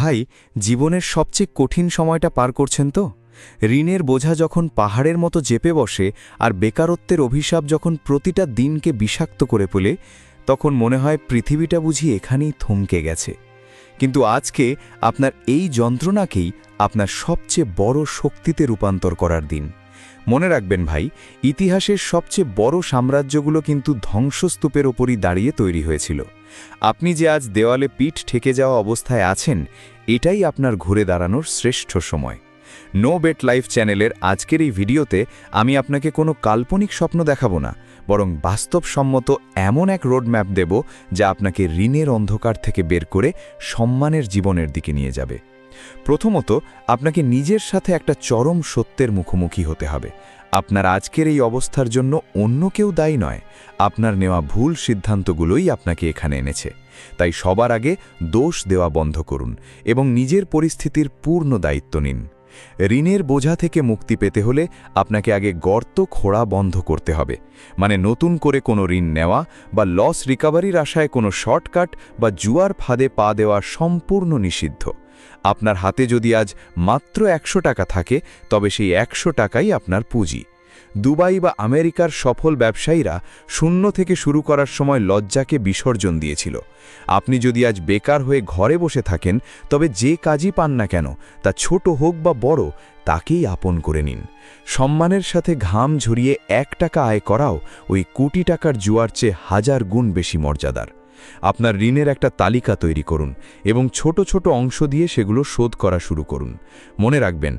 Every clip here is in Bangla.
ভাই, জীবনের সবচেয়ে কঠিন সময়টা পার করছেন তো? ঋণের বোঝা যখন পাহাড়ের মতো চেপে বসে আর বেকারত্বের অভিশাপ যখন প্রতিটা দিনকে বিষাক্ত করে তোলে, তখন মনে হয় পৃথিবীটা বুঝি এখানেই থমকে গেছে। কিন্তু আজকে আপনার এই যন্ত্রণাকেই আপনার সবচেয়ে বড় শক্তিতে রূপান্তর করার দিন। মনে রাখবেন ভাই, ইতিহাসের সবচেয়ে বড় সাম্রাজ্যগুলো কিন্তু ধ্বংসস্তূপের ওপরই দাঁড়িয়ে তৈরি হয়েছিল। আপনি যে আজ দেওয়ালে পিঠ ঠেকে যাওয়া অবস্থায় আছেন, এটাই আপনার ঘুরে দাঁড়ানোর শ্রেষ্ঠ সময়। নো বেট লাইফ চ্যানেলের আজকের এই ভিডিওতে আমি আপনাকে কোনো কাল্পনিক স্বপ্ন দেখাবো না, বরং বাস্তবসম্মত এমন এক রোডম্যাপ দেব যা আপনাকে ঋণের অন্ধকার থেকে বের করে সম্মানের জীবনের দিকে নিয়ে যাবে। প্রথমত, আপনাকে নিজের সাথে একটা চরম সত্যের মুখোমুখি হতে হবে। আপনার আজকের এই অবস্থার জন্য অন্য কেউ দায়ী নয়, আপনার নেওয়া ভুল সিদ্ধান্তগুলোই আপনাকে এখানে এনেছে। তাই সবার আগে দোষ দেওয়া বন্ধ করুন এবং নিজের পরিস্থিতির পূর্ণ দায়িত্ব নিন। ঋণের বোঝা থেকে মুক্তি পেতে হলে আপনাকে আগে গর্ত খোঁড়া বন্ধ করতে হবে। মানে নতুন করে কোনো ঋণ নেওয়া বা লস রিকভারির আশায় কোনো শর্টকাট বা জুয়ার ফাঁদে পা দেওয়া সম্পূর্ণ নিষিদ্ধ। আপনার হাতে যদি আজ মাত্র ১০০ টাকা থাকে, তবে সেই ১০০ টাকাই আপনার পুঁজি। দুবাই বা আমেরিকার সফল ব্যবসায়ীরা শূন্য থেকে শুরু করার সময় লজ্জাকে বিসর্জন দিয়েছিল। আপনি যদি আজ বেকার হয়ে ঘরে বসে থাকেন, তবে যে কাজই পান না কেন, তা ছোট হোক বা বড়, তাকেই আপন করে নিন। সম্মানের সাথে ঘাম ঝরিয়ে ১ টাকা আয় করাও ওই কোটি টাকার জুয়ার চেয়ে ১০০০ গুণ বেশি মর্যাদার। আপনার ঋণের একটা তালিকা তৈরি করুন এবং ছোট ছোট অংশ দিয়ে সেগুলো শোধ করা শুরু করুন। মনে রাখবেন,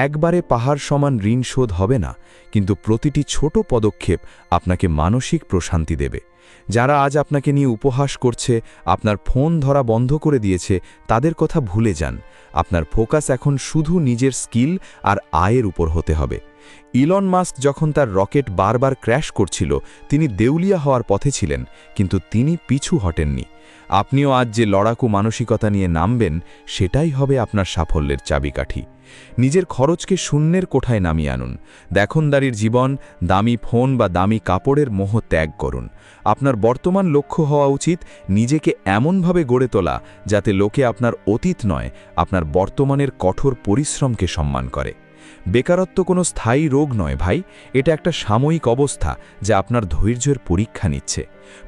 একবারে পাহাড় সমান ঋণ শোধ হবে না, কিন্তু প্রতিটি ছোট পদক্ষেপ আপনাকে মানসিক প্রশান্তি দেবে। যারা আজ আপনাকে নিয়ে উপহাস করছে, আপনার ফোন ধরা বন্ধ করে দিয়েছে, তাদের কথা ভুলে যান। আপনার ফোকাস এখন শুধু নিজের স্কিল আর আয়ের উপর হতে হবে। ইলন মাস্ক যখন তার রকেট বারবার ক্র্যাশ করছিল, তিনি দেউলিয়া হওয়ার পথে ছিলেন, কিন্তু তিনি পিছু হটেননি। আপনিও আজ যে লড়াকু মানসিকতা নিয়ে নামবেন, সেটাই হবে আপনার সাফল্যের চাবিকাঠি। নিজের খরচকে শূন্যের কোঠায় নামিয়ে আনুন। দেখনদারির জীবন, দামি ফোন বা দামি কাপড়ের মোহ ত্যাগ করুন। আপনার বর্তমান লক্ষ্য হওয়া উচিত নিজেকে এমনভাবে গড়ে তোলা যাতে লোকে আপনার অতীত নয়, আপনার বর্তমানের কঠোর পরিশ্রমকে সম্মান করে। বেকারত্ব কোনো স্থায়ী রোগ নয় ভাই, এটা একটা সাময়িক অবস্থা যা আপনার ধৈর্যের পরীক্ষা নিচ্ছে।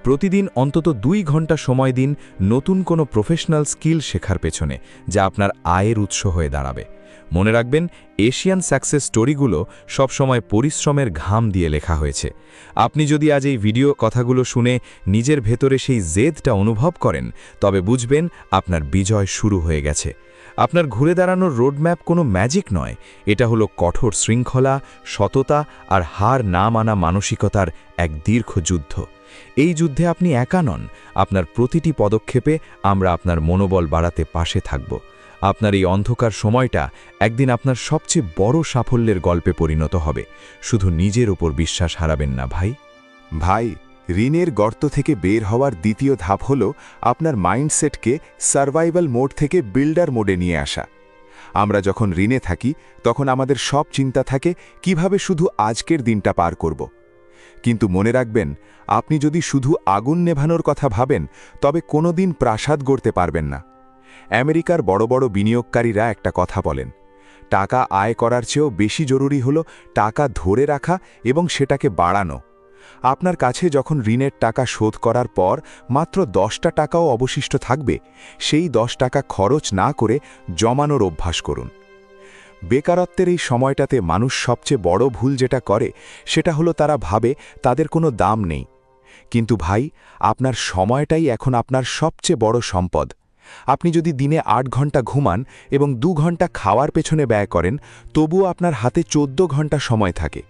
প্রতিদিন অন্তত ২ ঘন্টা সময় দিন নতুন কোনো প্রফেশনাল স্কিল শেখার পেছনে, যা আপনার আয়ের উৎস হয়ে দাঁড়াবে। মনে রাখবেন, এশিয়ান সাকসেস স্টোরিগুলো সবসময় পরিশ্রমের ঘাম দিয়ে লেখা হয়েছে। আপনি যদি আজ এই ভিডিও কথাগুলো শুনে নিজের ভেতরে সেই জেদটা অনুভব করেন, তবে বুঝবেন আপনার বিজয় শুরু হয়ে গেছে। আপনার ঘুরে দাঁড়ানোর রোডম্যাপ কোনো ম্যাজিক নয়, এটা হলো কঠোর শৃঙ্খলা, সততা আর হার না মানা মানসিকতার এক দীর্ঘ যুদ্ধ। এই যুদ্ধে আপনি একা নন, আপনার প্রতিটি পদক্ষেপে আমরা আপনার মনোবল বাড়াতে পাশে থাকব। আপনার এই অন্ধকার সময়টা একদিন আপনার সবচেয়ে বড় সাফল্যের গল্পে পরিণত হবে। শুধু নিজের ওপর বিশ্বাস হারাবেন না ভাই। ভাই, ঋণের গর্ত থেকে বের হওয়ার দ্বিতীয় ধাপ হল আপনার মাইন্ডসেটকে সার্ভাইভাল মোড থেকে বিল্ডার মোডে নিয়ে আসা। আমরা যখন ঋণে থাকি, তখন আমাদের সব চিন্তা থাকে কিভাবে শুধু আজকের দিনটা পার করব। কিন্তু মনে রাখবেন, আপনি যদি শুধু আগুন নেভানোর কথা ভাবেন, তবে কোনো দিন প্রাসাদ গড়তে পারবেন না। আমেরিকার বড় বড় বিনিয়োগকারীরা একটা কথা বলেন, টাকা আয় করার চেয়েও বেশি জরুরি হলো টাকা ধরে রাখা এবং সেটাকে বাড়ানো। আপনার কাছে যখন ঋণের টাকা শোধ করার পর মাত্র 10টা টাকাও অবশিষ্ট থাকবে, সেই 10 টাকা খরচ না করে জমানোর অভ্যাস করুন। বেকারত্বের এই সময়টাতে মানুষ সবচেয়ে বড় ভুল যেটা করে, সেটা হলো তারা ভাবে তাদের কোনো দাম নেই। কিন্তু ভাই, আপনার সময়টাই এখন আপনার সবচেয়ে বড় সম্পদ। আপনি যদি দিনে 8 ঘন্টা ঘুমান এবং 2 ঘন্টা খাওয়ার পেছনে ব্যয় করেন, তবুও আপনার হাতে 14 ঘন্টা সময় থাকে।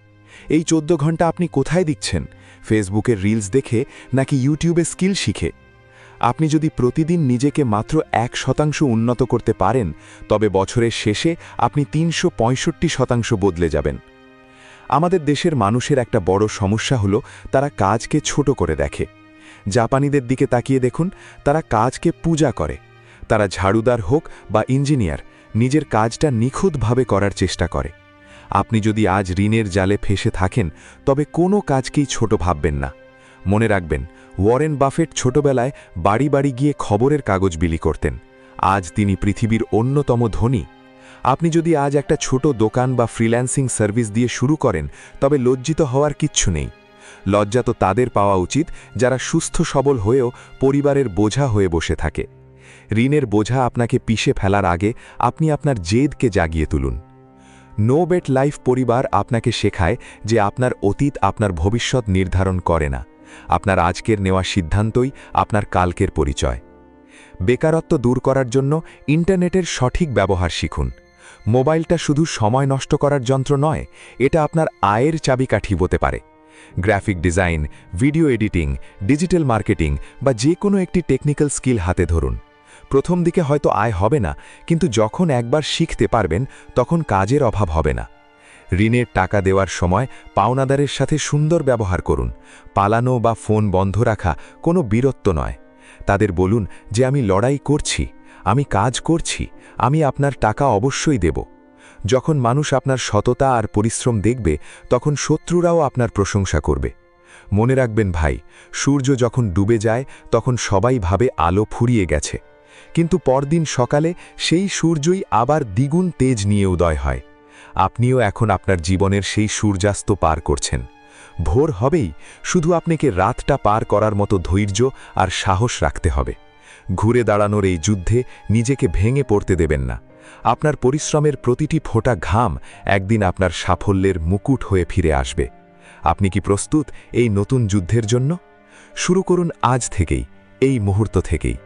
এই 14 ঘন্টা আপনি কোথায় দিচ্ছেন? ফেসবুকের রিলস দেখে নাকি ইউটিউবে স্কিল শিখে? আপনি যদি প্রতিদিন নিজেকে মাত্র 1% উন্নত করতে পারেন, তবে বছরের শেষে আপনি 365% বদলে যাবেন। আমাদের দেশের মানুষের একটা বড় সমস্যা হলো তারা কাজকে ছোট করে দেখে। জাপানিদের দিকে তাকিয়ে দেখুন, তারা কাজকে পূজা করে। তারা ঝাড়ুদার হোক বা ইঞ্জিনিয়ার, নিজের কাজটা নিখুঁতভাবে করার চেষ্টা করে। আপনি যদি আজ ঋণের জালে ফেসে থাকেন, তবে কোনো কাজকেই ছোট ভাববেন না। মনে রাখবেন, ওয়ারেন বাফেট ছোটবেলায় বাড়ি বাড়ি গিয়ে খবরের কাগজ বিলি করতেন। আজ তিনি পৃথিবীর অন্যতম ধনী। আপনি যদি আজ একটা ছোট দোকান বা ফ্রিল্যান্সিং সার্ভিস দিয়ে শুরু করেন, তবে লজ্জিত হওয়ার কিচ্ছু নেই। লজ্জা তো তাদের পাওয়া উচিত যারা সুস্থ সবল হয়েও পরিবারের বোঝা হয়ে বসে থাকে। ঋণের বোঝা আপনাকে পিষে ফেলার আগে আপনি আপনার জেদকে জাগিয়ে তুলুন। নো বেট লাইফ পরিবার আপনাকে শেখায় যে আপনার অতীত আপনার ভবিষ্যৎ নির্ধারণ করে না। আপনার আজকের নেওয়া সিদ্ধান্তই আপনার কালকের পরিচয়। বেকারত্ব দূর করার জন্য ইন্টারনেটের সঠিক ব্যবহার শিখুন। মোবাইলটা শুধু সময় নষ্ট করার যন্ত্র নয়, এটা আপনার আয়ের চাবিকাঠি হতে পারে। Graphic design, video editing, digital marketing বা যে কোনো একটি টেকনিক্যাল স্কিল হাতে ধরুন। প্রথম দিকে হয়তো আয় হবে না, কিন্তু যখন একবার শিখতে পারবেন তখন কাজের অভাব হবে না। ঋণের টাকা দেওয়ার সময় পাওনাদারের সাথে সুন্দর ব্যবহার করুন। পালানো বা ফোন বন্ধ রাখা কোনো বীরত্ব নয়। তাদের বলুন যে আমি লড়াই করছি, আমি কাজ করছি, আমি আপনার টাকা অবশ্যই দেব। যখন মানুষ আপনার সততা আর পরিশ্রম দেখবে, তখন শত্রুরাও আপনার প্রশংসা করবে। মনে রাখবেন ভাই, সূর্য যখন ডুবে যায় তখন সবাই ভাবে আলো ফুরিয়ে গেছে, কিন্তু পরদিন সকালে সেই সূর্যই আবার দ্বিগুণ তেজ নিয়ে উদয় হয়। আপনিও এখন আপনার জীবনের সেই সূর্যাস্ত পার করছেন। ভোর হবেই, শুধু আপনাকে রাতটা পার করার মতো ধৈর্য আর সাহস রাখতে হবে। ঘুরে দাঁড়ানোর এই যুদ্ধে নিজেকে ভেঙে পড়তে দেবেন না। আপনার পরিশ্রমের প্রতিটি ফোঁটা ঘাম একদিন আপনার সাফল্যের মুকুট হয়ে ফিরে আসবে। আপনি কি প্রস্তুত এই নতুন যুদ্ধের জন্য? শুরু করুন আজ থেকেই, এই মুহূর্ত থেকেই।